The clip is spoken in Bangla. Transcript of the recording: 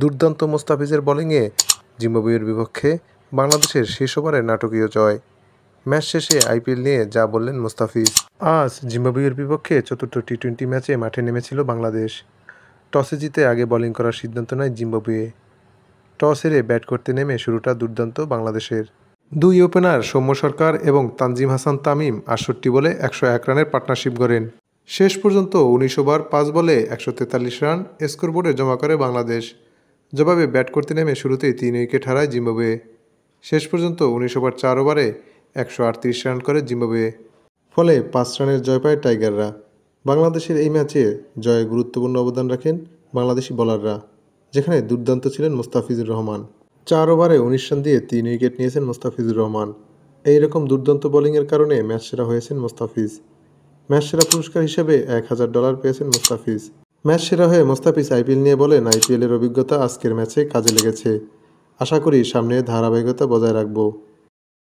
দুর্দান্ত মোস্তাফিজের বোলিংয়ে জিম্বাবুয়ের বিপক্ষে বাংলাদেশের শেষ ওভারে নাটকীয় জয়। ম্যাচ শেষে আইপিএল নিয়ে যা বললেন মোস্তাফিজ। আজ জিম্বাবুয়ের বিপক্ষে চতুর্থ টি-20 ম্যাচে মাঠে নেমেছিল বাংলাদেশ। টসে জিতে আগে বোলিং করার সিদ্ধান্ত নেয় জিম্বাবুয়ে। টস হেরে ব্যাট করতে নেমে শুরুটা দুর্দান্ত বাংলাদেশের। দুই ওপেনার সৌম্য সরকার এবং তানজিম হাসান তামিম ৬৮ বলে ১০১ রানের পার্টনারশিপ গড়েন। শেষ পর্যন্ত ১৯ ওভার ৫ বলে ১৪৩ রান স্কোরবোর্ডে জমা করে বাংলাদেশ। জবাবে ব্যাট করতে নেমে শুরুতেই ৩ উইকেট হারায় জিম্বাবুয়ে। শেষ পর্যন্ত ১৯ ওভার ৪ ওভারে ১৩৮ রান করে জিম্বাবুয়ে। ফলে ৫ রানের জয় পায় টাইগাররা। বাংলাদেশের এই ম্যাচে জয়ে গুরুত্বপূর্ণ অবদান রাখেন বাংলাদেশি বোলাররা, যেখানে দুর্দান্ত ছিলেন মোস্তাফিজুর রহমান। ৪ ওভারে ১৯ রান দিয়ে ৩ উইকেট নিয়েছেন মোস্তাফিজুর রহমান। এইরকম দুর্দান্ত বোলিংয়ের কারণে ম্যাচ সেরা হয়েছেন মোস্তাফিজ। ম্যাচ সেরা পুরস্কার হিসেবে $১,০০০ পেয়েছেন মোস্তাফিজ। ম্যাচ সেরা হয়ে মোস্তাফিজ আইপিএল নিয়ে বলেন, আইপিএলের অভিজ্ঞতা আজকের ম্যাচে কাজে লেগেছে। আশা করি সামনে ধারাবাহিকতা বজায় রাখব।